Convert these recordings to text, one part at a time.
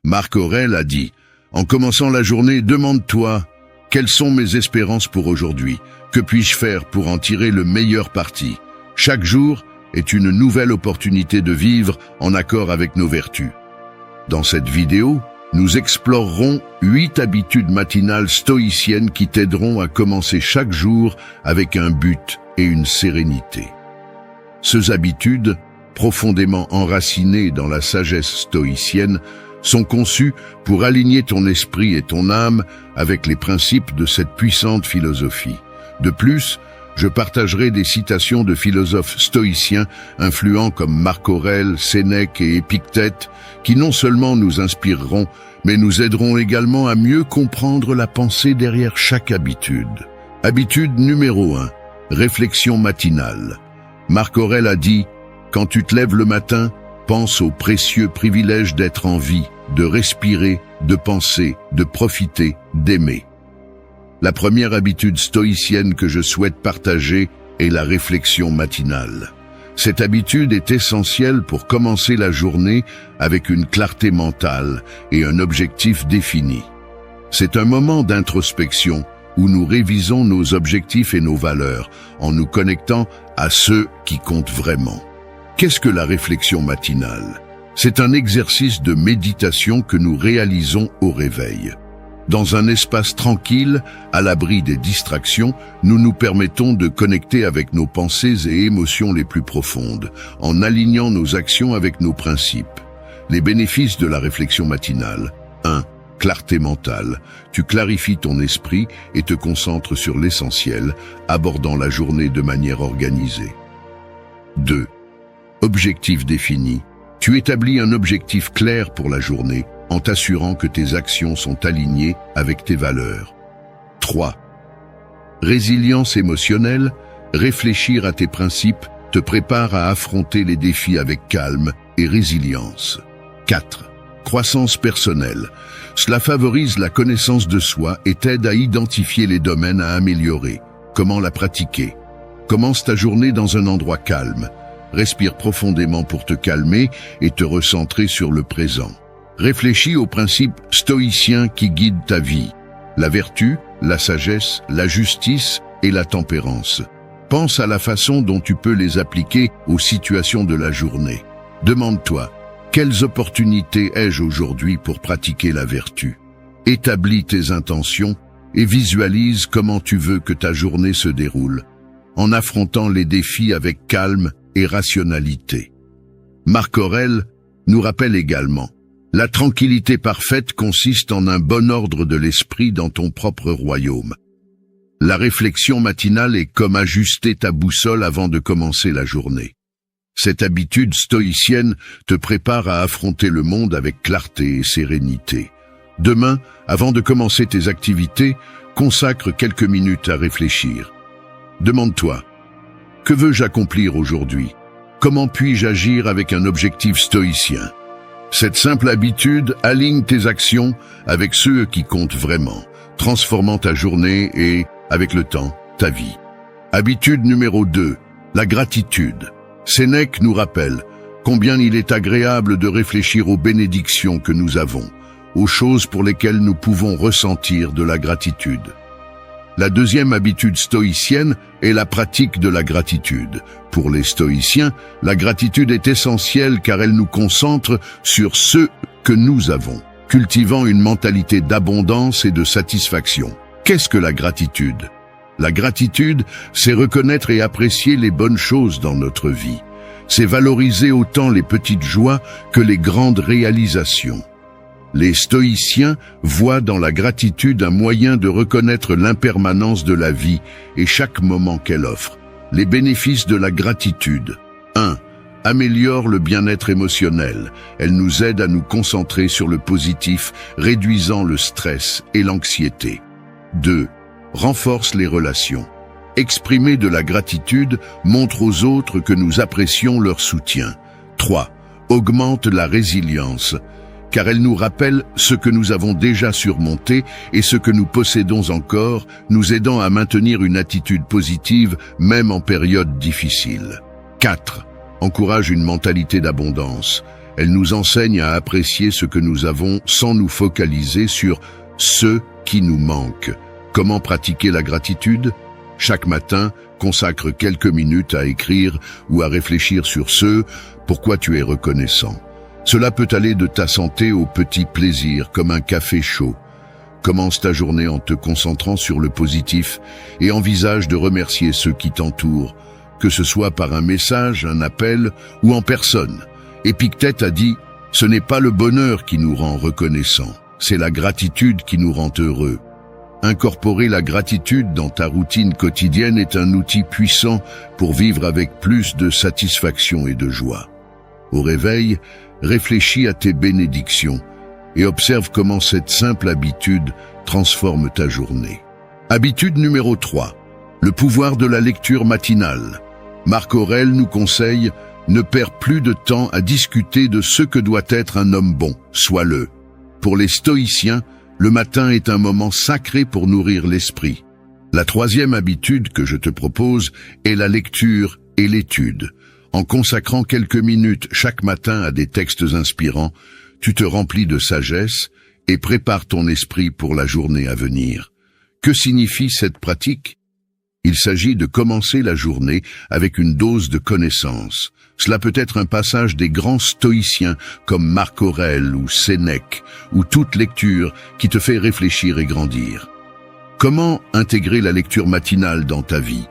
Marc Aurèle a dit « En commençant la journée, demande-toi « Quelles sont mes espérances pour aujourd'hui? Que puis-je faire pour en tirer le meilleur parti ?» Chaque jour est une nouvelle opportunité de vivre en accord avec nos vertus. Dans cette vidéo, nous explorerons 8 habitudes matinales stoïciennes qui t'aideront à commencer chaque jour avec un but et une sérénité. Ces habitudes, profondément enracinées dans la sagesse stoïcienne, sont conçues pour aligner ton esprit et ton âme avec les principes de cette puissante philosophie. De plus, je partagerai des citations de philosophes stoïciens influents comme Marc Aurèle, Sénèque et Épictète, qui non seulement nous inspireront, mais nous aideront également à mieux comprendre la pensée derrière chaque habitude. Habitude numéro 1. Réflexion matinale. Marc Aurèle a dit « Quand tu te lèves le matin, pense au précieux privilège d'être en vie, de respirer, de penser, de profiter, d'aimer. » La première habitude stoïcienne que je souhaite partager est la réflexion matinale. Cette habitude est essentielle pour commencer la journée avec une clarté mentale et un objectif défini. C'est un moment d'introspection où nous révisons nos objectifs et nos valeurs en nous connectant à ceux qui comptent vraiment. Qu'est-ce que la réflexion matinale? C'est un exercice de méditation que nous réalisons au réveil. Dans un espace tranquille, à l'abri des distractions, nous nous permettons de connecter avec nos pensées et émotions les plus profondes, en alignant nos actions avec nos principes. Les bénéfices de la réflexion matinale. 1. Clarté mentale. Tu clarifies ton esprit et te concentres sur l'essentiel, abordant la journée de manière organisée. 2. Objectif défini. Tu établis un objectif clair pour la journée, en t'assurant que tes actions sont alignées avec tes valeurs. 3. Résilience émotionnelle, réfléchir à tes principes te prépare à affronter les défis avec calme et résilience. 4. Croissance personnelle. Cela favorise la connaissance de soi et t'aide à identifier les domaines à améliorer. Comment la pratiquer? Commence ta journée dans un endroit calme. Respire profondément pour te calmer et te recentrer sur le présent. Réfléchis aux principes stoïciens qui guident ta vie. La vertu, la sagesse, la justice et la tempérance. Pense à la façon dont tu peux les appliquer aux situations de la journée. Demande-toi, quelles opportunités ai-je aujourd'hui pour pratiquer la vertu? Établis tes intentions et visualise comment tu veux que ta journée se déroule, en affrontant les défis avec calme et rationalité. Marc Aurèle nous rappelle également: la tranquillité parfaite consiste en un bon ordre de l'esprit dans ton propre royaume. La réflexion matinale est comme ajuster ta boussole avant de commencer la journée. Cette habitude stoïcienne te prépare à affronter le monde avec clarté et sérénité. Demain, avant de commencer tes activités, consacre quelques minutes à réfléchir. Demande-toi: que veux-je accomplir aujourd'hui? Comment puis-je agir avec un objectif stoïcien? Cette simple habitude aligne tes actions avec ceux qui comptent vraiment, transformant ta journée et, avec le temps, ta vie. Habitude numéro 2, la gratitude. Sénèque nous rappelle combien il est agréable de réfléchir aux bénédictions que nous avons, aux choses pour lesquelles nous pouvons ressentir de la gratitude. La deuxième habitude stoïcienne est la pratique de la gratitude. Pour les stoïciens, la gratitude est essentielle car elle nous concentre sur ce que nous avons, cultivant une mentalité d'abondance et de satisfaction. Qu'est-ce que la gratitude? La gratitude, c'est reconnaître et apprécier les bonnes choses dans notre vie. C'est valoriser autant les petites joies que les grandes réalisations. Les stoïciens voient dans la gratitude un moyen de reconnaître l'impermanence de la vie et chaque moment qu'elle offre. Les bénéfices de la gratitude. 1. Améliore le bien-être émotionnel. Elle nous aide à nous concentrer sur le positif, réduisant le stress et l'anxiété. 2. Renforce les relations. Exprimer de la gratitude montre aux autres que nous apprécions leur soutien. 3. Augmente la résilience, car elle nous rappelle ce que nous avons déjà surmonté et ce que nous possédons encore, nous aidant à maintenir une attitude positive même en période difficile. 4. Encourage une mentalité d'abondance. Elle nous enseigne à apprécier ce que nous avons sans nous focaliser sur ce qui nous manque. Comment pratiquer la gratitude? Chaque matin, consacre quelques minutes à écrire ou à réfléchir sur ce pourquoi tu es reconnaissant. Cela peut aller de ta santé aux petits plaisirs, comme un café chaud. Commence ta journée en te concentrant sur le positif et envisage de remercier ceux qui t'entourent, que ce soit par un message, un appel ou en personne. Épictète a dit « Ce n'est pas le bonheur qui nous rend reconnaissants, c'est la gratitude qui nous rend heureux ». Incorporer la gratitude dans ta routine quotidienne est un outil puissant pour vivre avec plus de satisfaction et de joie. Au réveil, réfléchis à tes bénédictions et observe comment cette simple habitude transforme ta journée. Habitude numéro 3. Le pouvoir de la lecture matinale. Marc Aurèle nous conseille « Ne perds plus de temps à discuter de ce que doit être un homme bon, sois-le ». Pour les stoïciens, le matin est un moment sacré pour nourrir l'esprit. La troisième habitude que je te propose est la lecture et l'étude. En consacrant quelques minutes chaque matin à des textes inspirants, tu te remplis de sagesse et prépares ton esprit pour la journée à venir. Que signifie cette pratique? Il s'agit de commencer la journée avec une dose de connaissance. Cela peut être un passage des grands stoïciens comme Marc Aurèle ou Sénèque, ou toute lecture qui te fait réfléchir et grandir. Comment intégrer la lecture matinale dans ta vie?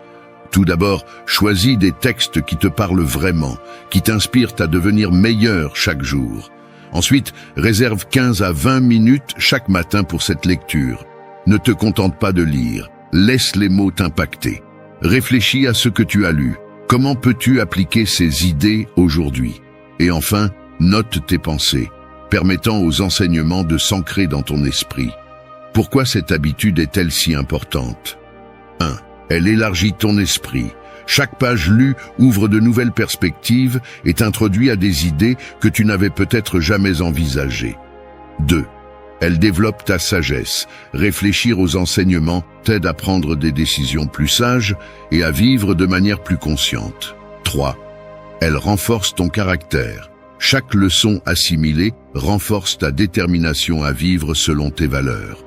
Tout d'abord, choisis des textes qui te parlent vraiment, qui t'inspirent à devenir meilleur chaque jour. Ensuite, réserve 15 à 20 minutes chaque matin pour cette lecture. Ne te contente pas de lire, laisse les mots t'impacter. Réfléchis à ce que tu as lu. Comment peux-tu appliquer ces idées aujourd'hui? Et enfin, note tes pensées, permettant aux enseignements de s'ancrer dans ton esprit. Pourquoi cette habitude est-elle si importante? 1. Elle élargit ton esprit. Chaque page lue ouvre de nouvelles perspectives et t'introduit à des idées que tu n'avais peut-être jamais envisagées. 2. Elle développe ta sagesse. Réfléchir aux enseignements t'aide à prendre des décisions plus sages et à vivre de manière plus consciente. 3. Elle renforce ton caractère. Chaque leçon assimilée renforce ta détermination à vivre selon tes valeurs.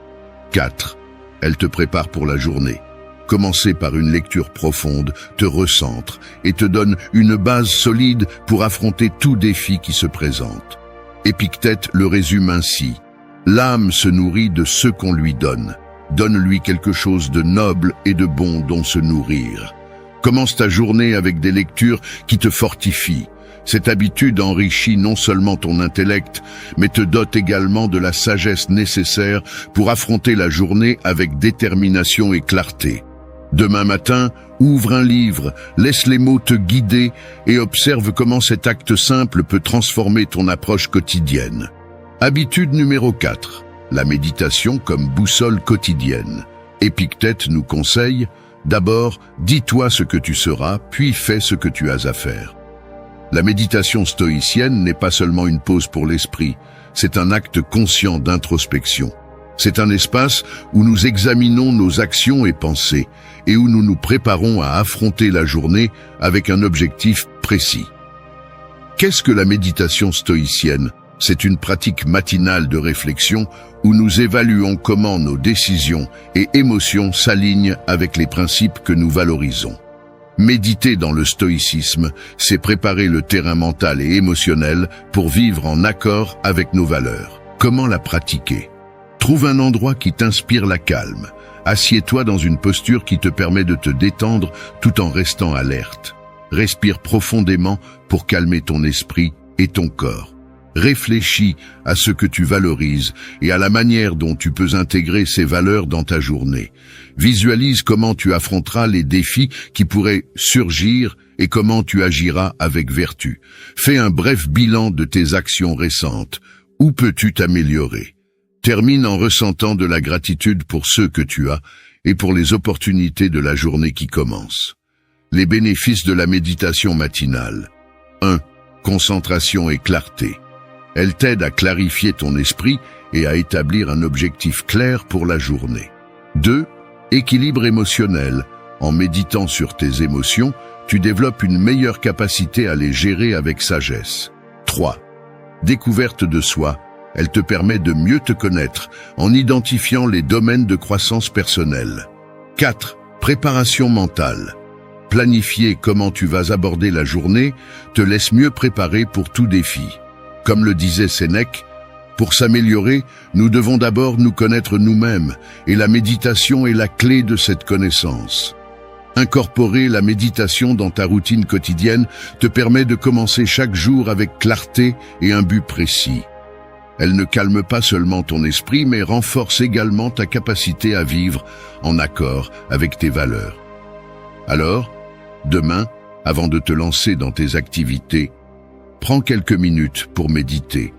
4. Elle te prépare pour la journée. Commencer par une lecture profonde te recentre et te donne une base solide pour affronter tout défi qui se présente. Épictète le résume ainsi. L'âme se nourrit de ce qu'on lui donne. Donne-lui quelque chose de noble et de bon dont se nourrir. Commence ta journée avec des lectures qui te fortifient. Cette habitude enrichit non seulement ton intellect, mais te dote également de la sagesse nécessaire pour affronter la journée avec détermination et clarté. Demain matin, ouvre un livre, laisse les mots te guider et observe comment cet acte simple peut transformer ton approche quotidienne. Habitude numéro 4. La méditation comme boussole quotidienne. Épictète nous conseille, d'abord, dis-toi ce que tu seras, puis fais ce que tu as à faire. La méditation stoïcienne n'est pas seulement une pause pour l'esprit, c'est un acte conscient d'introspection. C'est un espace où nous examinons nos actions et pensées et où nous nous préparons à affronter la journée avec un objectif précis. Qu'est-ce que la méditation stoïcienne? C'est une pratique matinale de réflexion où nous évaluons comment nos décisions et émotions s'alignent avec les principes que nous valorisons. Méditer dans le stoïcisme, c'est préparer le terrain mental et émotionnel pour vivre en accord avec nos valeurs. Comment la pratiquer? Trouve un endroit qui t'inspire la calme. Assieds-toi dans une posture qui te permet de te détendre tout en restant alerte. Respire profondément pour calmer ton esprit et ton corps. Réfléchis à ce que tu valorises et à la manière dont tu peux intégrer ces valeurs dans ta journée. Visualise comment tu affronteras les défis qui pourraient surgir et comment tu agiras avec vertu. Fais un bref bilan de tes actions récentes. Où peux-tu t'améliorer? Termine en ressentant de la gratitude pour ceux que tu as et pour les opportunités de la journée qui commence. Les bénéfices de la méditation matinale. 1. Concentration et clarté. Elle t'aide à clarifier ton esprit et à établir un objectif clair pour la journée. 2. Équilibre émotionnel. En méditant sur tes émotions, tu développes une meilleure capacité à les gérer avec sagesse. 3. Découverte de soi, elle te permet de mieux te connaître en identifiant les domaines de croissance personnelle. 4. Préparation mentale. Planifier comment tu vas aborder la journée te laisse mieux préparé pour tout défi. Comme le disait Sénèque, pour s'améliorer, nous devons d'abord nous connaître nous-mêmes, et la méditation est la clé de cette connaissance. Incorporer la méditation dans ta routine quotidienne te permet de commencer chaque jour avec clarté et un but précis. Elle ne calme pas seulement ton esprit, mais renforce également ta capacité à vivre en accord avec tes valeurs. Alors, demain, avant de te lancer dans tes activités, prends quelques minutes pour méditer.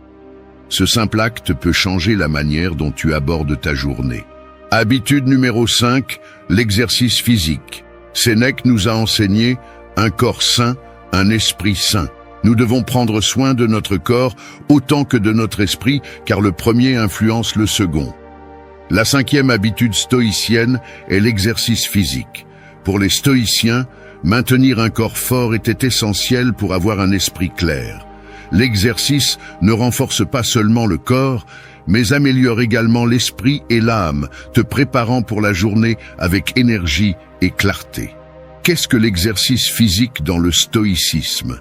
Ce simple acte peut changer la manière dont tu abordes ta journée. Habitude numéro 5, l'exercice physique. Sénèque nous a enseigné un corps sain, un esprit sain. Nous devons prendre soin de notre corps autant que de notre esprit, car le premier influence le second. La 5e habitude stoïcienne est l'exercice physique. Pour les stoïciens, maintenir un corps fort était essentiel pour avoir un esprit clair. L'exercice ne renforce pas seulement le corps, mais améliore également l'esprit et l'âme, te préparant pour la journée avec énergie et clarté. Qu'est-ce que l'exercice physique dans le stoïcisme ?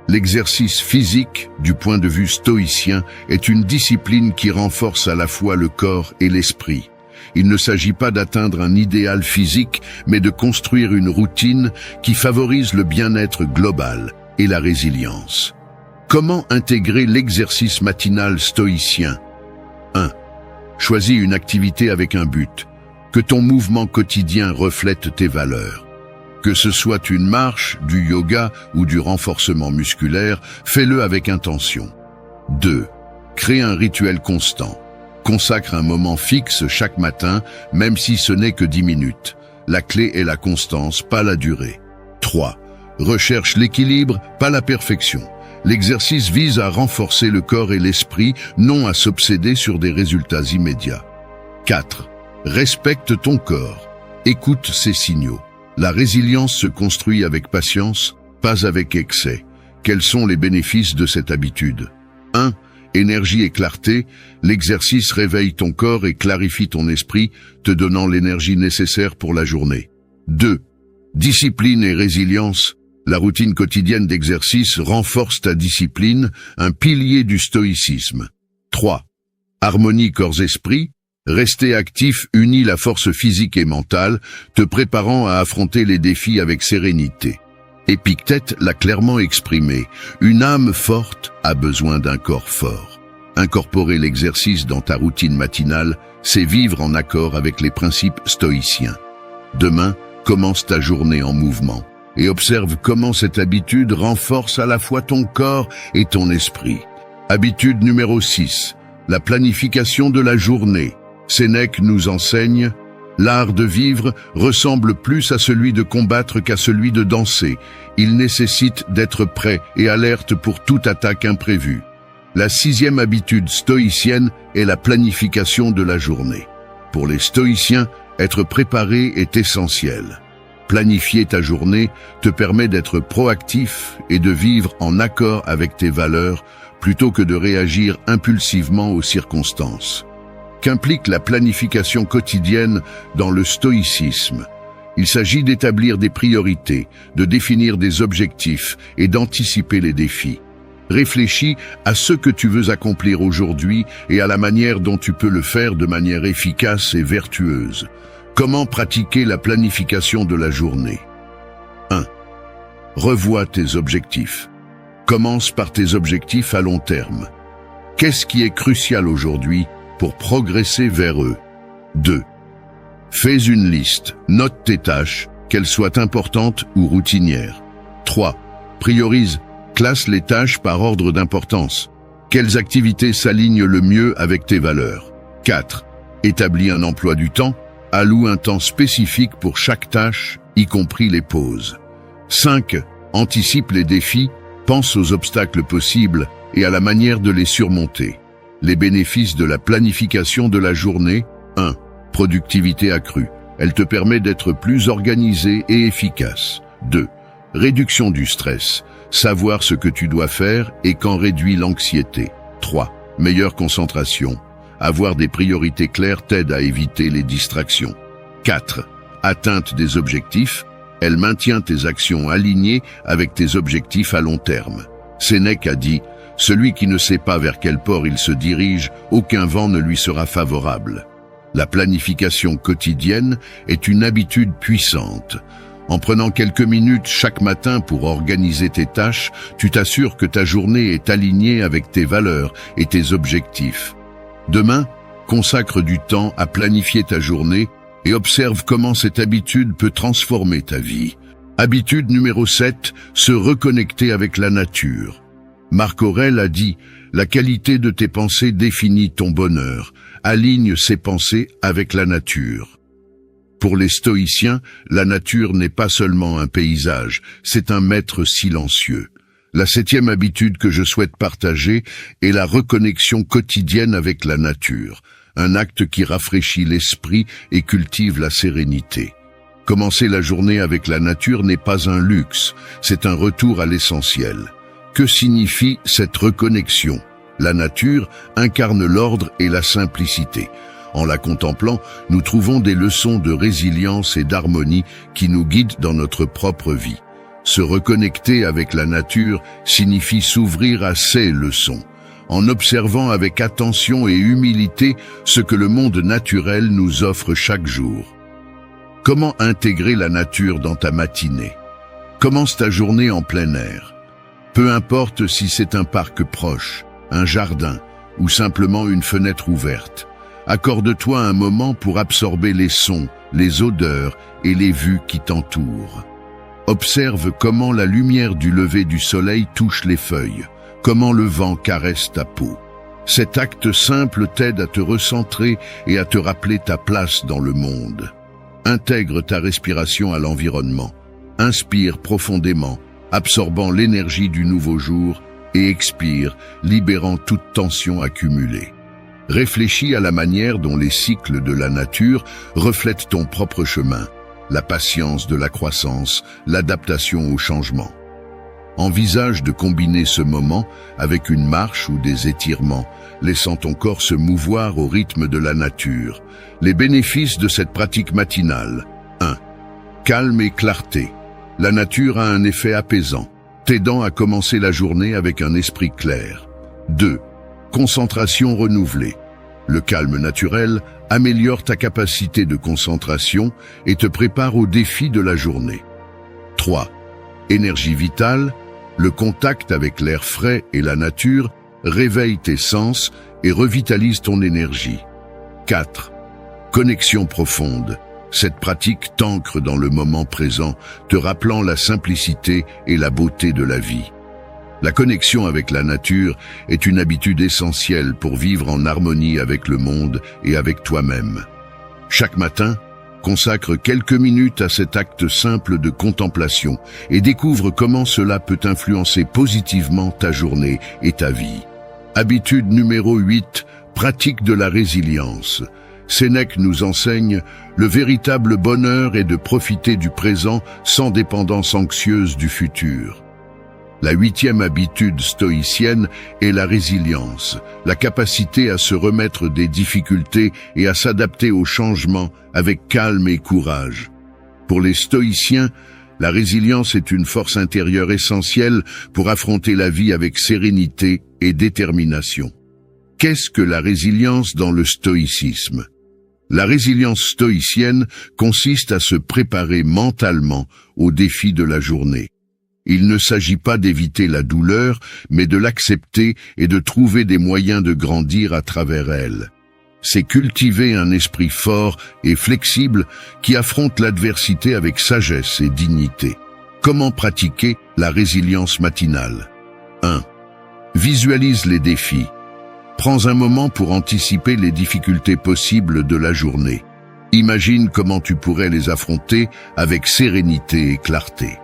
L'exercice physique, du point de vue stoïcien, est une discipline qui renforce à la fois le corps et l'esprit. Il ne s'agit pas d'atteindre un idéal physique, mais de construire une routine qui favorise le bien-être global et la résilience. Comment intégrer l'exercice matinal stoïcien ? 1. Choisis une activité avec un but. Que ton mouvement quotidien reflète tes valeurs. Que ce soit une marche, du yoga ou du renforcement musculaire, fais-le avec intention. 2. Crée un rituel constant. Consacre un moment fixe chaque matin, même si ce n'est que 10 minutes. La clé est la constance, pas la durée. 3. Recherche l'équilibre, pas la perfection. L'exercice vise à renforcer le corps et l'esprit, non à s'obséder sur des résultats immédiats. 4. Respecte ton corps. Écoute ses signaux. La résilience se construit avec patience, pas avec excès. Quels sont les bénéfices de cette habitude ? 1. Énergie et clarté. L'exercice réveille ton corps et clarifie ton esprit, te donnant l'énergie nécessaire pour la journée. 2. Discipline et résilience. La routine quotidienne d'exercice renforce ta discipline, un pilier du stoïcisme. 3. Harmonie corps-esprit. Rester actif unit la force physique et mentale, te préparant à affronter les défis avec sérénité. Épictète l'a clairement exprimé, une âme forte a besoin d'un corps fort. Incorporer l'exercice dans ta routine matinale, c'est vivre en accord avec les principes stoïciens. Demain, commence ta journée en mouvement et observe comment cette habitude renforce à la fois ton corps et ton esprit. Habitude numéro 6, la planification de la journée. Sénèque nous enseigne, l'art de vivre ressemble plus à celui de combattre qu'à celui de danser. Il nécessite d'être prêt et alerte pour toute attaque imprévue. La 6e habitude stoïcienne est la planification de la journée. Pour les stoïciens, être préparé est essentiel. Planifier ta journée te permet d'être proactif et de vivre en accord avec tes valeurs plutôt que de réagir impulsivement aux circonstances. Qu'implique la planification quotidienne dans le stoïcisme? Il s'agit d'établir des priorités, de définir des objectifs et d'anticiper les défis. Réfléchis à ce que tu veux accomplir aujourd'hui et à la manière dont tu peux le faire de manière efficace et vertueuse. Comment pratiquer la planification de la journée? 1. Revois tes objectifs. Commence par tes objectifs à long terme. Qu'est-ce qui est crucial aujourd'hui pour progresser vers eux? 2. Fais une liste, note tes tâches, qu'elles soient importantes ou routinières. 3. Priorise, classe les tâches par ordre d'importance. Quelles activités s'alignent le mieux avec tes valeurs? 4. Établis un emploi du temps, alloue un temps spécifique pour chaque tâche, y compris les pauses. 5. Anticipe les défis, pense aux obstacles possibles et à la manière de les surmonter. Les bénéfices de la planification de la journée. 1. Productivité accrue. Elle te permet d'être plus organisé et efficace. 2. Réduction du stress. Savoir ce que tu dois faire et quand réduit l'anxiété. 3. Meilleure concentration. Avoir des priorités claires t'aide à éviter les distractions. 4. Atteinte des objectifs. Elle maintient tes actions alignées avec tes objectifs à long terme. Sénèque a dit « Celui qui ne sait pas vers quel port il se dirige, aucun vent ne lui sera favorable ». La planification quotidienne est une habitude puissante. En prenant quelques minutes chaque matin pour organiser tes tâches, tu t'assures que ta journée est alignée avec tes valeurs et tes objectifs. Demain, consacre du temps à planifier ta journée et observe comment cette habitude peut transformer ta vie. Habitude numéro 7, se reconnecter avec la nature. Marc Aurèle a dit « La qualité de tes pensées définit ton bonheur. Aligne ces pensées avec la nature ». Pour les stoïciens, la nature n'est pas seulement un paysage, c'est un maître silencieux. La 7e habitude que je souhaite partager est la reconnexion quotidienne avec la nature, un acte qui rafraîchit l'esprit et cultive la sérénité. Commencer la journée avec la nature n'est pas un luxe, c'est un retour à l'essentiel. Que signifie cette reconnexion? La nature incarne l'ordre et la simplicité. En la contemplant, nous trouvons des leçons de résilience et d'harmonie qui nous guident dans notre propre vie. Se reconnecter avec la nature signifie s'ouvrir à ces leçons, en observant avec attention et humilité ce que le monde naturel nous offre chaque jour. Comment intégrer la nature dans ta matinée? Commence ta journée en plein air. Peu importe si c'est un parc proche, un jardin ou simplement une fenêtre ouverte. Accorde-toi un moment pour absorber les sons, les odeurs et les vues qui t'entourent. Observe comment la lumière du lever du soleil touche les feuilles, comment le vent caresse ta peau. Cet acte simple t'aide à te recentrer et à te rappeler ta place dans le monde. Intègre ta respiration à l'environnement. Inspire profondément, absorbant l'énergie du nouveau jour, et expire, libérant toute tension accumulée. Réfléchis à la manière dont les cycles de la nature reflètent ton propre chemin, la patience de la croissance, l'adaptation au changement. Envisage de combiner ce moment avec une marche ou des étirements, laissant ton corps se mouvoir au rythme de la nature. Les bénéfices de cette pratique matinale. 1. Calme et clarté. La nature a un effet apaisant, t'aidant à commencer la journée avec un esprit clair. 2. Concentration renouvelée. Le calme naturel améliore ta capacité de concentration et te prépare aux défis de la journée. 3. Énergie vitale. Le contact avec l'air frais et la nature réveille tes sens et revitalise ton énergie. 4. Connexion profonde. Cette pratique t'ancre dans le moment présent, te rappelant la simplicité et la beauté de la vie. La connexion avec la nature est une habitude essentielle pour vivre en harmonie avec le monde et avec toi-même. Chaque matin, consacre quelques minutes à cet acte simple de contemplation et découvre comment cela peut influencer positivement ta journée et ta vie. Habitude numéro 8, pratique de la résilience. Sénèque nous enseigne « Le véritable bonheur est de profiter du présent sans dépendance anxieuse du futur ». La 8e habitude stoïcienne est la résilience, la capacité à se remettre des difficultés et à s'adapter aux changements avec calme et courage. Pour les stoïciens, la résilience est une force intérieure essentielle pour affronter la vie avec sérénité et détermination. Qu'est-ce que la résilience dans le stoïcisme? La résilience stoïcienne consiste à se préparer mentalement aux défis de la journée. Il ne s'agit pas d'éviter la douleur, mais de l'accepter et de trouver des moyens de grandir à travers elle. C'est cultiver un esprit fort et flexible qui affronte l'adversité avec sagesse et dignité. Comment pratiquer la résilience matinale? 1. Visualise les défis. Prends un moment pour anticiper les difficultés possibles de la journée. Imagine comment tu pourrais les affronter avec sérénité et clarté.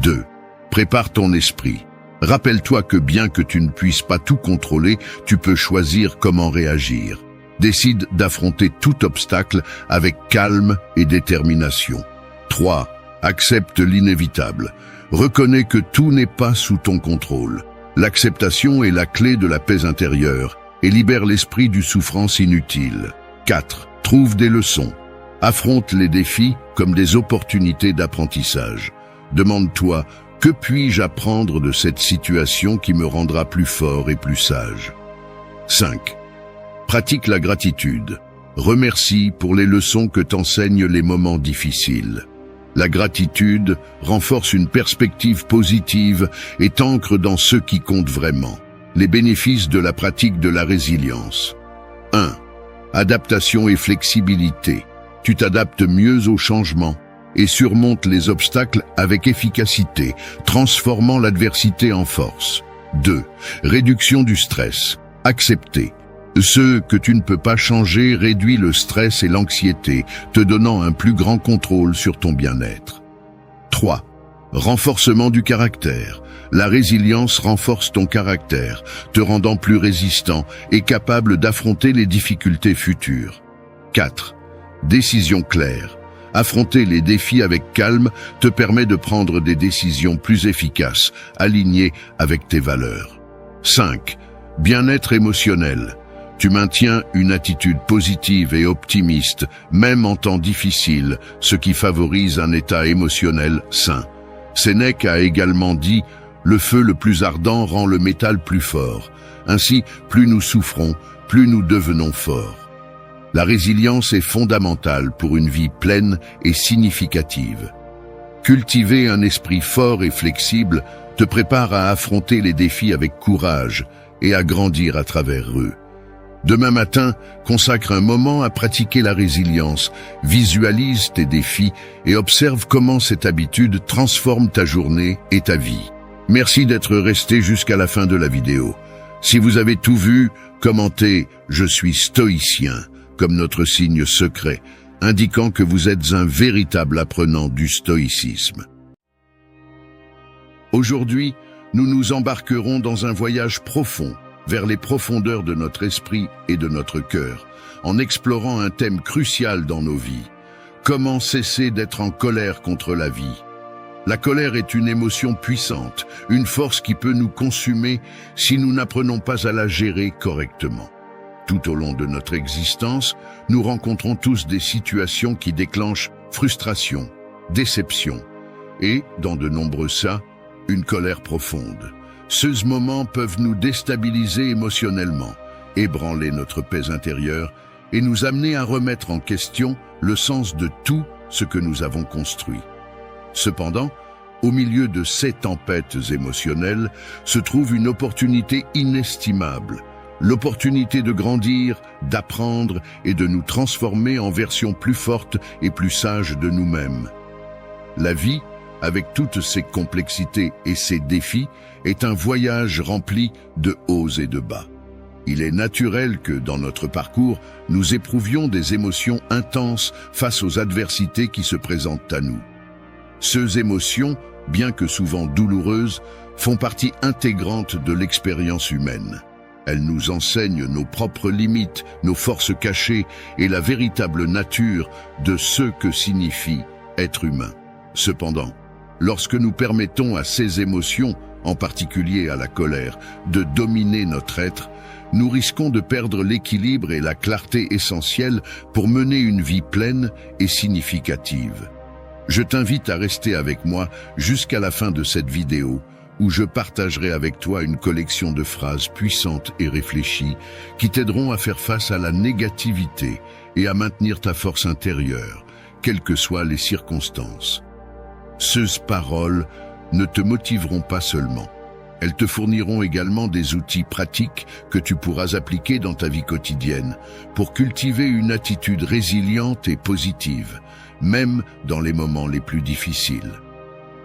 2. Prépare ton esprit. Rappelle-toi que bien que tu ne puisses pas tout contrôler, tu peux choisir comment réagir. Décide d'affronter tout obstacle avec calme et détermination. 3. Accepte l'inévitable. Reconnais que tout n'est pas sous ton contrôle. L'acceptation est la clé de la paix intérieure et libère l'esprit du souffrance inutile. 4. Trouve des leçons. Affronte les défis comme des opportunités d'apprentissage. Demande-toi, que puis-je apprendre de cette situation qui me rendra plus fort et plus sage? 5. Pratique la gratitude. Remercie pour les leçons que t'enseignent les moments difficiles. La gratitude renforce une perspective positive et t'ancre dans ce qui compte vraiment. Les bénéfices de la pratique de la résilience. 1. Adaptation et flexibilité. Tu t'adaptes mieux aux changements et surmontes les obstacles avec efficacité, transformant l'adversité en force. 2. Réduction du stress. Accepter. Ce que tu ne peux pas changer réduit le stress et l'anxiété, te donnant un plus grand contrôle sur ton bien-être. 3. Renforcement du caractère. La résilience renforce ton caractère, te rendant plus résistant et capable d'affronter les difficultés futures. 4. Décision claire. Affronter les défis avec calme te permet de prendre des décisions plus efficaces, alignées avec tes valeurs. 5. Bien-être émotionnel. Tu maintiens une attitude positive et optimiste, même en temps difficile, ce qui favorise un état émotionnel sain. Sénèque a également dit « Le feu le plus ardent rend le métal plus fort. Ainsi, plus nous souffrons, plus nous devenons forts. » La résilience est fondamentale pour une vie pleine et significative. Cultiver un esprit fort et flexible te prépare à affronter les défis avec courage et à grandir à travers eux. Demain matin, consacre un moment à pratiquer la résilience, visualise tes défis et observe comment cette habitude transforme ta journée et ta vie. Merci d'être resté jusqu'à la fin de la vidéo. Si vous avez tout vu, commentez « Je suis stoïcien » comme notre signe secret, indiquant que vous êtes un véritable apprenant du stoïcisme. Aujourd'hui, nous nous embarquerons dans un voyage profond vers les profondeurs de notre esprit et de notre cœur, en explorant un thème crucial dans nos vies. Comment cesser d'être en colère contre la vie? La colère est une émotion puissante, une force qui peut nous consumer si nous n'apprenons pas à la gérer correctement. Tout au long de notre existence, nous rencontrons tous des situations qui déclenchent frustration, déception et, dans de nombreux cas, une colère profonde. Ces moments peuvent nous déstabiliser émotionnellement, ébranler notre paix intérieure et nous amener à remettre en question le sens de tout ce que nous avons construit. Cependant, au milieu de ces tempêtes émotionnelles se trouve une opportunité inestimable, l'opportunité de grandir, d'apprendre et de nous transformer en version plus forte et plus sage de nous-mêmes. La vie, avec toutes ses complexités et ses défis, est un voyage rempli de hauts et de bas. Il est naturel que, dans notre parcours, nous éprouvions des émotions intenses face aux adversités qui se présentent à nous. Ces émotions, bien que souvent douloureuses, font partie intégrante de l'expérience humaine. Elles nous enseignent nos propres limites, nos forces cachées et la véritable nature de ce que signifie être humain. Cependant, lorsque nous permettons à ces émotions, en particulier à la colère, de dominer notre être, nous risquons de perdre l'équilibre et la clarté essentielle pour mener une vie pleine et significative. Je t'invite à rester avec moi jusqu'à la fin de cette vidéo, où je partagerai avec toi une collection de phrases puissantes et réfléchies qui t'aideront à faire face à la négativité et à maintenir ta force intérieure, quelles que soient les circonstances. Ces paroles ne te motiveront pas seulement. Elles te fourniront également des outils pratiques que tu pourras appliquer dans ta vie quotidienne pour cultiver une attitude résiliente et positive, même dans les moments les plus difficiles.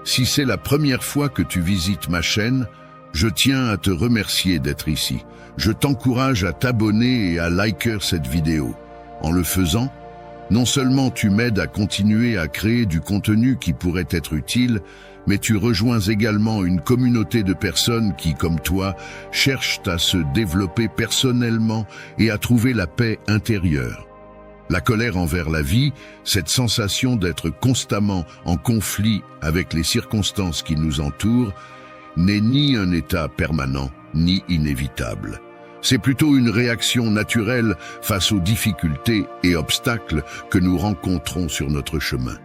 Si c'est la première fois que tu visites ma chaîne, je tiens à te remercier d'être ici. Je t'encourage à t'abonner et à liker cette vidéo. En le faisant, non seulement tu m'aides à continuer à créer du contenu qui pourrait être utile, mais tu rejoins également une communauté de personnes qui, comme toi, cherchent à se développer personnellement et à trouver la paix intérieure. La colère envers la vie, cette sensation d'être constamment en conflit avec les circonstances qui nous entourent, n'est ni un état permanent, ni inévitable. C'est plutôt une réaction naturelle face aux difficultés et obstacles que nous rencontrons sur notre chemin.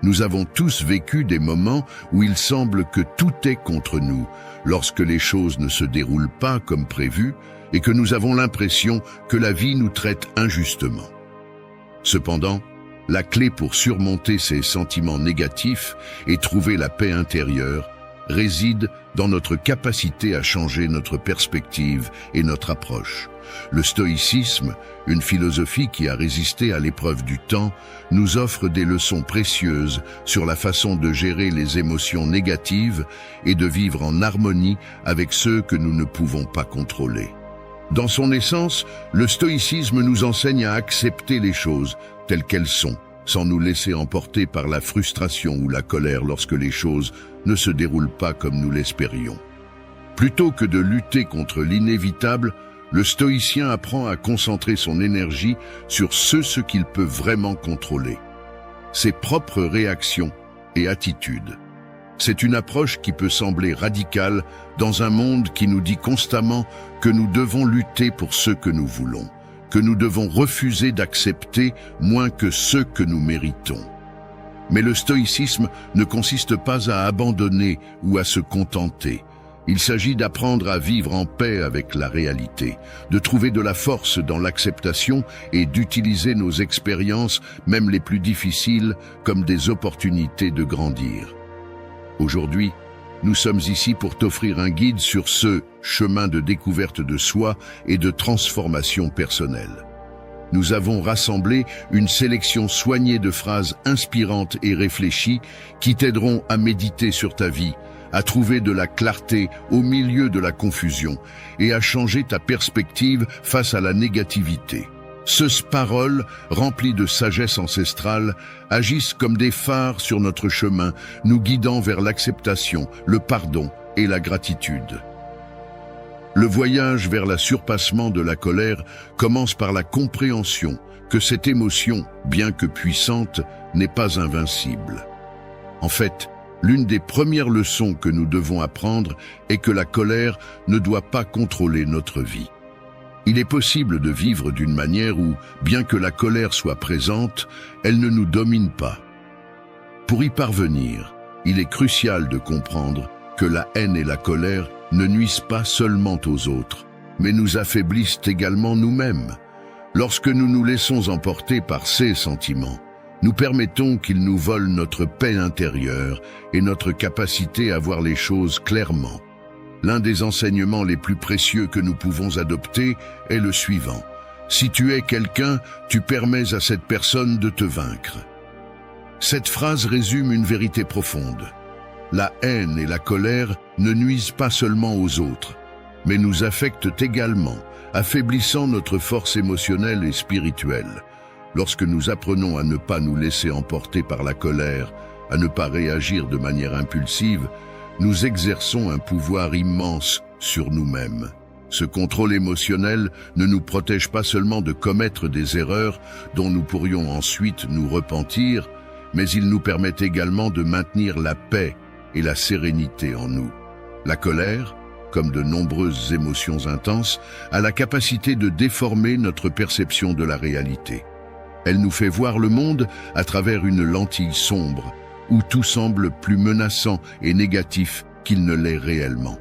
Nous avons tous vécu des moments où il semble que tout est contre nous, lorsque les choses ne se déroulent pas comme prévu et que nous avons l'impression que la vie nous traite injustement. Cependant, la clé pour surmonter ces sentiments négatifs et trouver la paix intérieure réside dans notre capacité à changer notre perspective et notre approche. Le stoïcisme, une philosophie qui a résisté à l'épreuve du temps, nous offre des leçons précieuses sur la façon de gérer les émotions négatives et de vivre en harmonie avec ceux que nous ne pouvons pas contrôler. Dans son essence, le stoïcisme nous enseigne à accepter les choses telles qu'elles sont, sans nous laisser emporter par la frustration ou la colère lorsque les choses ne se déroulent pas comme nous l'espérions. Plutôt que de lutter contre l'inévitable, le stoïcien apprend à concentrer son énergie sur ce qu'il peut vraiment contrôler, ses propres réactions et attitudes. C'est une approche qui peut sembler radicale dans un monde qui nous dit constamment que nous devons lutter pour ce que nous voulons, que nous devons refuser d'accepter moins que ce que nous méritons. Mais le stoïcisme ne consiste pas à abandonner ou à se contenter. Il s'agit d'apprendre à vivre en paix avec la réalité, de trouver de la force dans l'acceptation et d'utiliser nos expériences, même les plus difficiles, comme des opportunités de grandir. Aujourd'hui, nous sommes ici pour t'offrir un guide sur ce chemin de découverte de soi et de transformation personnelle. Nous avons rassemblé une sélection soignée de phrases inspirantes et réfléchies qui t'aideront à méditer sur ta vie, à trouver de la clarté au milieu de la confusion et à changer ta perspective face à la négativité. Ces paroles, remplies de sagesse ancestrale, agissent comme des phares sur notre chemin, nous guidant vers l'acceptation, le pardon et la gratitude. Le voyage vers le surpassement de la colère commence par la compréhension que cette émotion, bien que puissante, n'est pas invincible. En fait, l'une des premières leçons que nous devons apprendre est que la colère ne doit pas contrôler notre vie. Il est possible de vivre d'une manière où, bien que la colère soit présente, elle ne nous domine pas. Pour y parvenir, il est crucial de comprendre que la haine et la colère ne nuisent pas seulement aux autres, mais nous affaiblissent également nous-mêmes. Lorsque nous nous laissons emporter par ces sentiments, nous permettons qu'ils nous volent notre paix intérieure et notre capacité à voir les choses clairement. L'un des enseignements les plus précieux que nous pouvons adopter est le suivant. Si tu es quelqu'un, tu permets à cette personne de te vaincre. Cette phrase résume une vérité profonde. La haine et la colère ne nuisent pas seulement aux autres, mais nous affectent également, affaiblissant notre force émotionnelle et spirituelle. Lorsque nous apprenons à ne pas nous laisser emporter par la colère, à ne pas réagir de manière impulsive, nous exerçons un pouvoir immense sur nous-mêmes. Ce contrôle émotionnel ne nous protège pas seulement de commettre des erreurs dont nous pourrions ensuite nous repentir, mais il nous permet également de maintenir la paix et la sérénité en nous. La colère, comme de nombreuses émotions intenses, a la capacité de déformer notre perception de la réalité. Elle nous fait voir le monde à travers une lentille sombre, où tout semble plus menaçant et négatif qu'il ne l'est réellement.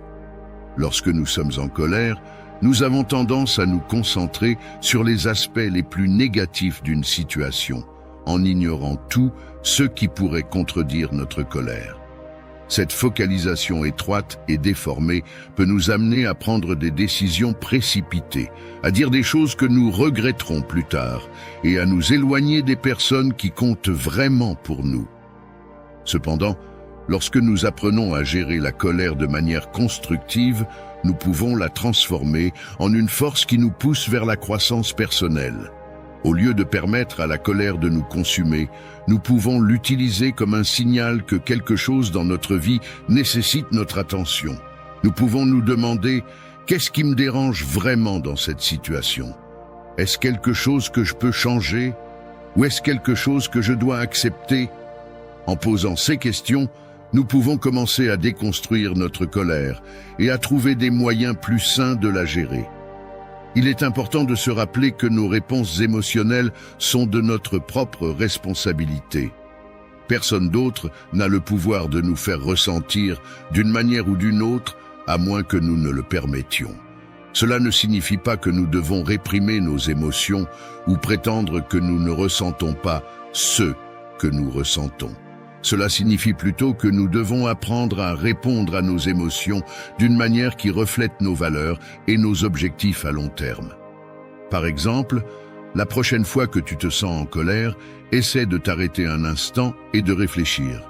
Lorsque nous sommes en colère, nous avons tendance à nous concentrer sur les aspects les plus négatifs d'une situation, en ignorant tout ce qui pourrait contredire notre colère. Cette focalisation étroite et déformée peut nous amener à prendre des décisions précipitées, à dire des choses que nous regretterons plus tard et à nous éloigner des personnes qui comptent vraiment pour nous. Cependant, lorsque nous apprenons à gérer la colère de manière constructive, nous pouvons la transformer en une force qui nous pousse vers la croissance personnelle. Au lieu de permettre à la colère de nous consumer, nous pouvons l'utiliser comme un signal que quelque chose dans notre vie nécessite notre attention. Nous pouvons nous demander « Qu'est-ce qui me dérange vraiment dans cette situation ? Est-ce quelque chose que je peux changer ? Ou est-ce quelque chose que je dois accepter ?» En posant ces questions, nous pouvons commencer à déconstruire notre colère et à trouver des moyens plus sains de la gérer. Il est important de se rappeler que nos réponses émotionnelles sont de notre propre responsabilité. Personne d'autre n'a le pouvoir de nous faire ressentir d'une manière ou d'une autre, à moins que nous ne le permettions. Cela ne signifie pas que nous devons réprimer nos émotions ou prétendre que nous ne ressentons pas ce que nous ressentons. Cela signifie plutôt que nous devons apprendre à répondre à nos émotions d'une manière qui reflète nos valeurs et nos objectifs à long terme. Par exemple, la prochaine fois que tu te sens en colère, essaie de t'arrêter un instant et de réfléchir.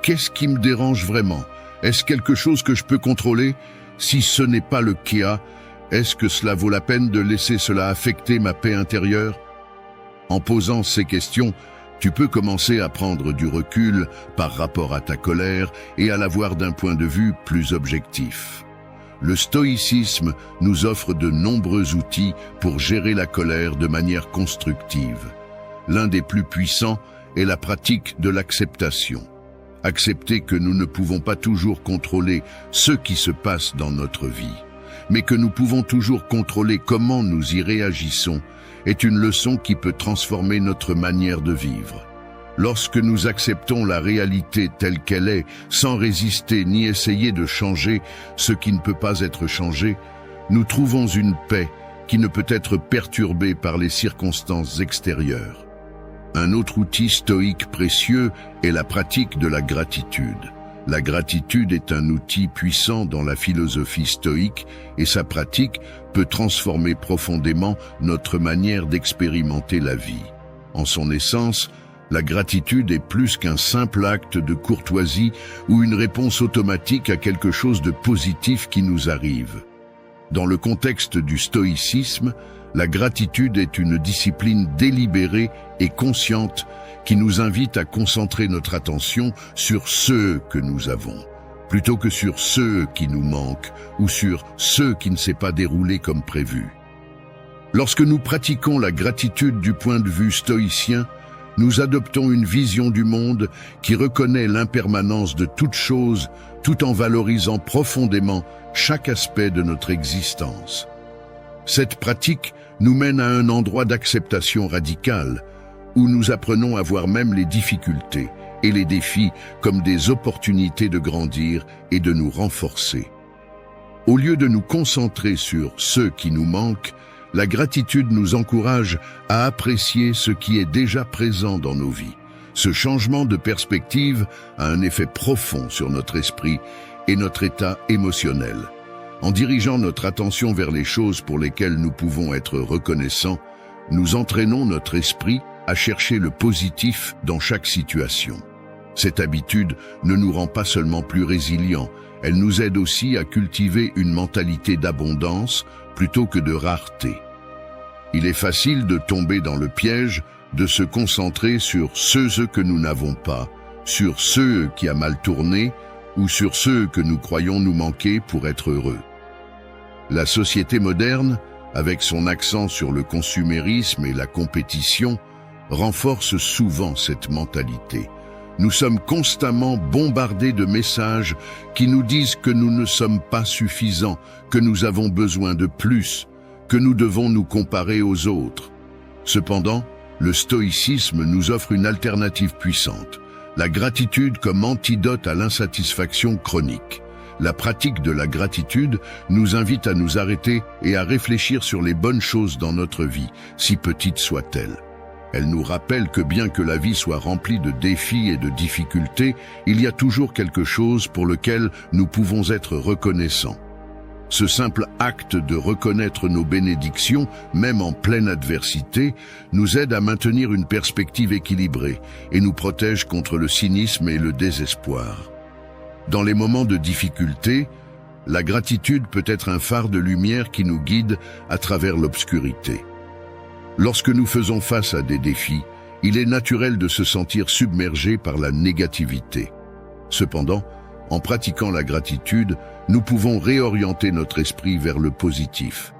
Qu'est-ce qui me dérange vraiment? Est-ce quelque chose que je peux contrôler? Si ce n'est pas le cas, est-ce que cela vaut la peine de laisser cela affecter ma paix intérieure? En posant ces questions, tu peux commencer à prendre du recul par rapport à ta colère et à la voir d'un point de vue plus objectif. Le stoïcisme nous offre de nombreux outils pour gérer la colère de manière constructive. L'un des plus puissants est la pratique de l'acceptation. Accepter que nous ne pouvons pas toujours contrôler ce qui se passe dans notre vie, mais que nous pouvons toujours contrôler comment nous y réagissons, est une leçon qui peut transformer notre manière de vivre. Lorsque nous acceptons la réalité telle qu'elle est, sans résister ni essayer de changer ce qui ne peut pas être changé, nous trouvons une paix qui ne peut être perturbée par les circonstances extérieures. Un autre outil stoïque précieux est la pratique de la gratitude. La gratitude est un outil puissant dans la philosophie stoïque et sa pratique peut transformer profondément notre manière d'expérimenter la vie. En son essence, la gratitude est plus qu'un simple acte de courtoisie ou une réponse automatique à quelque chose de positif qui nous arrive. Dans le contexte du stoïcisme, la gratitude est une discipline délibérée et consciente qui nous invite à concentrer notre attention sur ce que nous avons, plutôt que sur ceux qui nous manquent ou sur ceux qui ne s'est pas déroulé comme prévu. Lorsque nous pratiquons la gratitude du point de vue stoïcien, nous adoptons une vision du monde qui reconnaît l'impermanence de toute chose tout en valorisant profondément chaque aspect de notre existence. Cette pratique nous mène à un endroit d'acceptation radicale, où nous apprenons à voir même les difficultés et les défis comme des opportunités de grandir et de nous renforcer. Au lieu de nous concentrer sur ce qui nous manque, la gratitude nous encourage à apprécier ce qui est déjà présent dans nos vies. Ce changement de perspective a un effet profond sur notre esprit et notre état émotionnel. En dirigeant notre attention vers les choses pour lesquelles nous pouvons être reconnaissants, nous entraînons notre esprit à chercher le positif dans chaque situation. Cette habitude ne nous rend pas seulement plus résilients, elle nous aide aussi à cultiver une mentalité d'abondance plutôt que de rareté. Il est facile de tomber dans le piège de se concentrer sur ce que nous n'avons pas, sur ce qui a mal tourné ou sur ce que nous croyons nous manquer pour être heureux. La société moderne, avec son accent sur le consumérisme et la compétition, renforce souvent cette mentalité. Nous sommes constamment bombardés de messages qui nous disent que nous ne sommes pas suffisants, que nous avons besoin de plus, que nous devons nous comparer aux autres. Cependant, le stoïcisme nous offre une alternative puissante, la gratitude comme antidote à l'insatisfaction chronique. La pratique de la gratitude nous invite à nous arrêter et à réfléchir sur les bonnes choses dans notre vie, si petites soient-elles. Elle nous rappelle que bien que la vie soit remplie de défis et de difficultés, il y a toujours quelque chose pour lequel nous pouvons être reconnaissants. Ce simple acte de reconnaître nos bénédictions, même en pleine adversité, nous aide à maintenir une perspective équilibrée et nous protège contre le cynisme et le désespoir. Dans les moments de difficulté, la gratitude peut être un phare de lumière qui nous guide à travers l'obscurité. Lorsque nous faisons face à des défis, il est naturel de se sentir submergé par la négativité. Cependant, en pratiquant la gratitude, nous pouvons réorienter notre esprit vers le positif.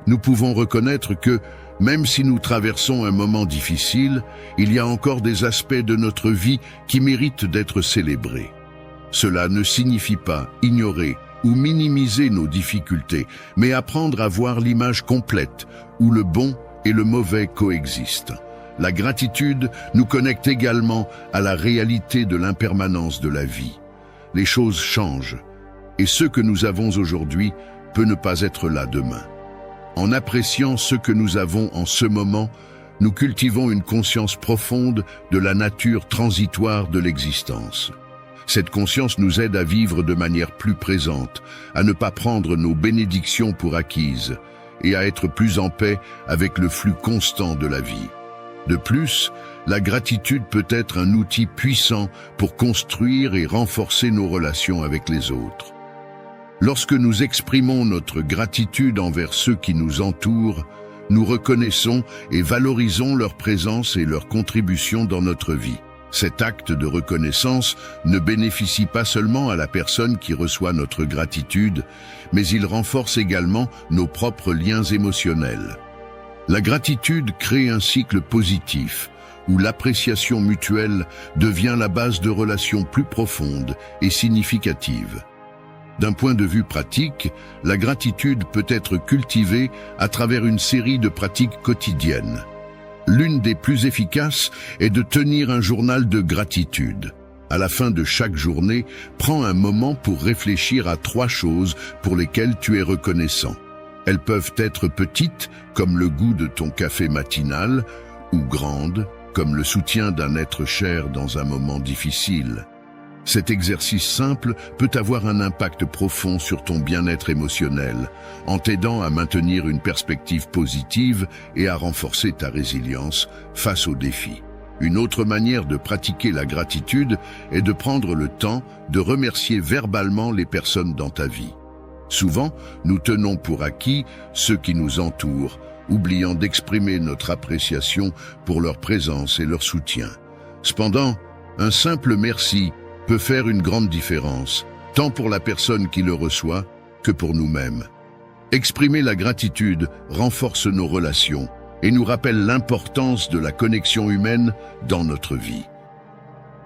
Nous pouvons reconnaître que, même si nous traversons un moment difficile, il y a encore des aspects de notre vie qui méritent d'être célébrés. Cela ne signifie pas ignorer ou minimiser nos difficultés, mais apprendre à voir l'image complète, où le bon et le mauvais coexistent. La gratitude nous connecte également à la réalité de l'impermanence de la vie. Les choses changent, et ce que nous avons aujourd'hui peut ne pas être là demain. En appréciant ce que nous avons en ce moment, nous cultivons une conscience profonde de la nature transitoire de l'existence. Cette conscience nous aide à vivre de manière plus présente, à ne pas prendre nos bénédictions pour acquises et à être plus en paix avec le flux constant de la vie. De plus, la gratitude peut être un outil puissant pour construire et renforcer nos relations avec les autres. Lorsque nous exprimons notre gratitude envers ceux qui nous entourent, nous reconnaissons et valorisons leur présence et leur contribution dans notre vie. Cet acte de reconnaissance ne bénéficie pas seulement à la personne qui reçoit notre gratitude, mais il renforce également nos propres liens émotionnels. La gratitude crée un cycle positif, où l'appréciation mutuelle devient la base de relations plus profondes et significatives. D'un point de vue pratique, la gratitude peut être cultivée à travers une série de pratiques quotidiennes. L'une des plus efficaces est de tenir un journal de gratitude. À la fin de chaque journée, prends un moment pour réfléchir à 3 choses pour lesquelles tu es reconnaissant. Elles peuvent être petites, comme le goût de ton café matinal, ou grandes, comme le soutien d'un être cher dans un moment difficile. Cet exercice simple peut avoir un impact profond sur ton bien-être émotionnel, en t'aidant à maintenir une perspective positive et à renforcer ta résilience face aux défis. Une autre manière de pratiquer la gratitude est de prendre le temps de remercier verbalement les personnes dans ta vie. Souvent, nous tenons pour acquis ceux qui nous entourent, oubliant d'exprimer notre appréciation pour leur présence et leur soutien. Cependant, un simple merci peut faire une grande différence, tant pour la personne qui le reçoit que pour nous-mêmes. Exprimer la gratitude renforce nos relations et nous rappelle l'importance de la connexion humaine dans notre vie.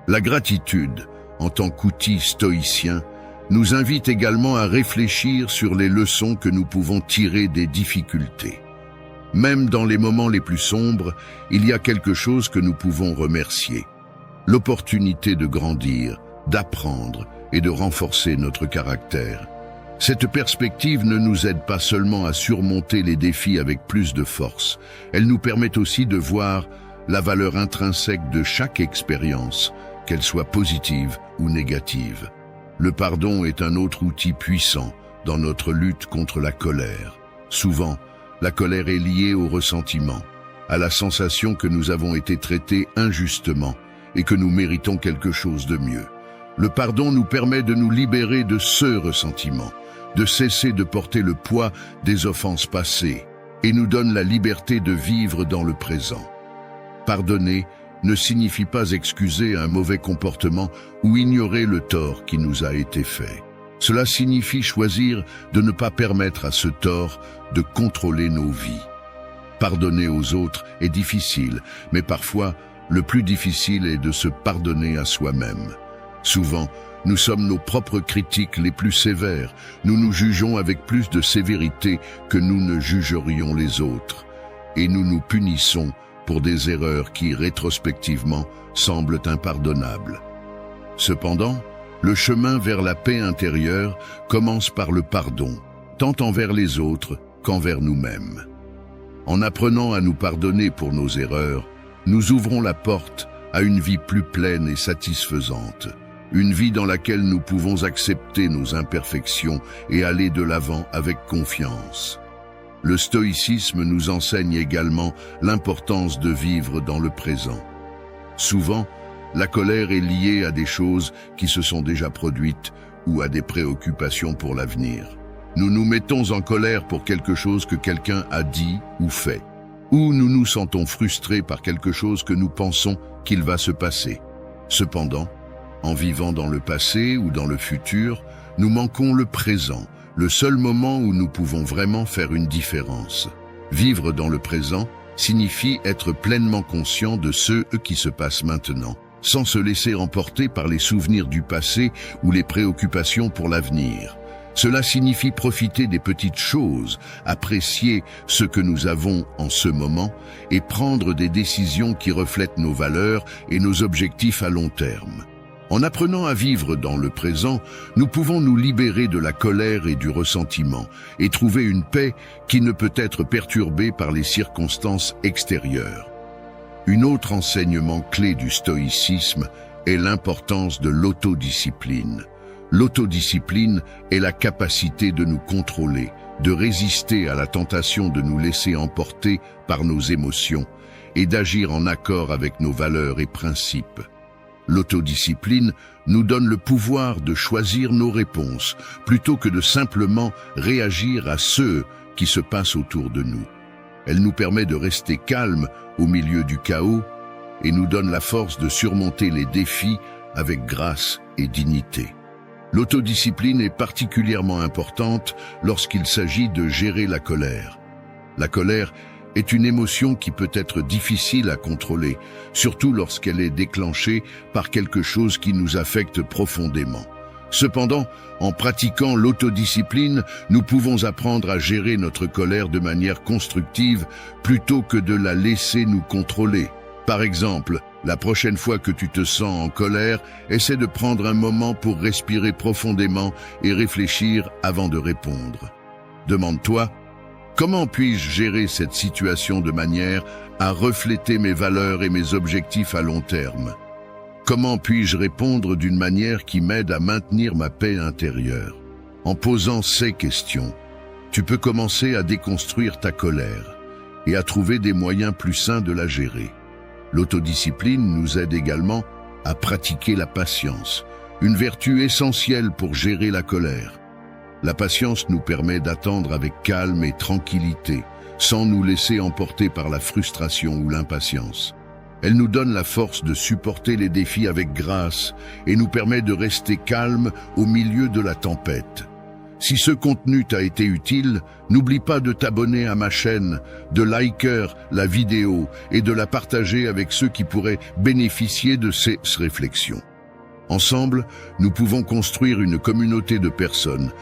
La gratitude, en tant qu'outil stoïcien, nous invite également à réfléchir sur les leçons que nous pouvons tirer des difficultés. Même dans les moments les plus sombres, il y a quelque chose que nous pouvons remercier. L'opportunité de grandir, d'apprendre et de renforcer notre caractère. Cette perspective ne nous aide pas seulement à surmonter les défis avec plus de force, elle nous permet aussi de voir la valeur intrinsèque de chaque expérience, qu'elle soit positive ou négative. Le pardon est un autre outil puissant dans notre lutte contre la colère. Souvent, la colère est liée au ressentiment, à la sensation que nous avons été traités injustement et que nous méritons quelque chose de mieux. Le pardon nous permet de nous libérer de ce ressentiment, de cesser de porter le poids des offenses passées et nous donne la liberté de vivre dans le présent. Pardonner ne signifie pas excuser un mauvais comportement ou ignorer le tort qui nous a été fait. Cela signifie choisir de ne pas permettre à ce tort de contrôler nos vies. Pardonner aux autres est difficile, mais parfois, le plus difficile est de se pardonner à soi-même. Souvent, nous sommes nos propres critiques les plus sévères. Nous nous jugeons avec plus de sévérité que nous ne jugerions les autres. Et nous nous punissons pour des erreurs qui, rétrospectivement, semblent impardonnables. Cependant, le chemin vers la paix intérieure commence par le pardon, tant envers les autres qu'envers nous-mêmes. En apprenant à nous pardonner pour nos erreurs, nous ouvrons la porte à une vie plus pleine et satisfaisante, une vie dans laquelle nous pouvons accepter nos imperfections et aller de l'avant avec confiance. Le stoïcisme nous enseigne également l'importance de vivre dans le présent. Souvent, la colère est liée à des choses qui se sont déjà produites ou à des préoccupations pour l'avenir. Nous nous mettons en colère pour quelque chose que quelqu'un a dit ou fait, ou nous nous sentons frustrés par quelque chose que nous pensons qu'il va se passer. Cependant, en vivant dans le passé ou dans le futur, nous manquons le présent, le seul moment où nous pouvons vraiment faire une différence. Vivre dans le présent signifie être pleinement conscient de ce qui se passe maintenant sans se laisser emporter par les souvenirs du passé ou les préoccupations pour l'avenir. Cela signifie profiter des petites choses, apprécier ce que nous avons en ce moment et prendre des décisions qui reflètent nos valeurs et nos objectifs à long terme. En apprenant à vivre dans le présent, nous pouvons nous libérer de la colère et du ressentiment et trouver une paix qui ne peut être perturbée par les circonstances extérieures. Un autre enseignement clé du stoïcisme est l'importance de l'autodiscipline. L'autodiscipline est la capacité de nous contrôler, de résister à la tentation de nous laisser emporter par nos émotions et d'agir en accord avec nos valeurs et principes. L'autodiscipline nous donne le pouvoir de choisir nos réponses plutôt que de simplement réagir à ce qui se passe autour de nous. Elle nous permet de rester calmes au milieu du chaos et nous donne la force de surmonter les défis avec grâce et dignité. L'autodiscipline est particulièrement importante lorsqu'il s'agit de gérer la colère. La colère est une émotion qui peut être difficile à contrôler, surtout lorsqu'elle est déclenchée par quelque chose qui nous affecte profondément. Cependant, en pratiquant l'autodiscipline, nous pouvons apprendre à gérer notre colère de manière constructive plutôt que de la laisser nous contrôler. Par exemple, la prochaine fois que tu te sens en colère, essaie de prendre un moment pour respirer profondément et réfléchir avant de répondre. Demande-toi, comment puis-je gérer cette situation de manière à refléter mes valeurs et mes objectifs à long terme? Comment puis-je répondre d'une manière qui m'aide à maintenir ma paix intérieure? En posant ces questions, tu peux commencer à déconstruire ta colère et à trouver des moyens plus sains de la gérer. L'autodiscipline nous aide également à pratiquer la patience, une vertu essentielle pour gérer la colère. La patience nous permet d'attendre avec calme et tranquillité, sans nous laisser emporter par la frustration ou l'impatience. Elle nous donne la force de supporter les défis avec grâce et nous permet de rester calme au milieu de la tempête. Si ce contenu t'a été utile, n'oublie pas de t'abonner à ma chaîne, de liker la vidéo et de la partager avec ceux qui pourraient bénéficier de ces réflexions. Ensemble, nous pouvons construire une communauté de personnes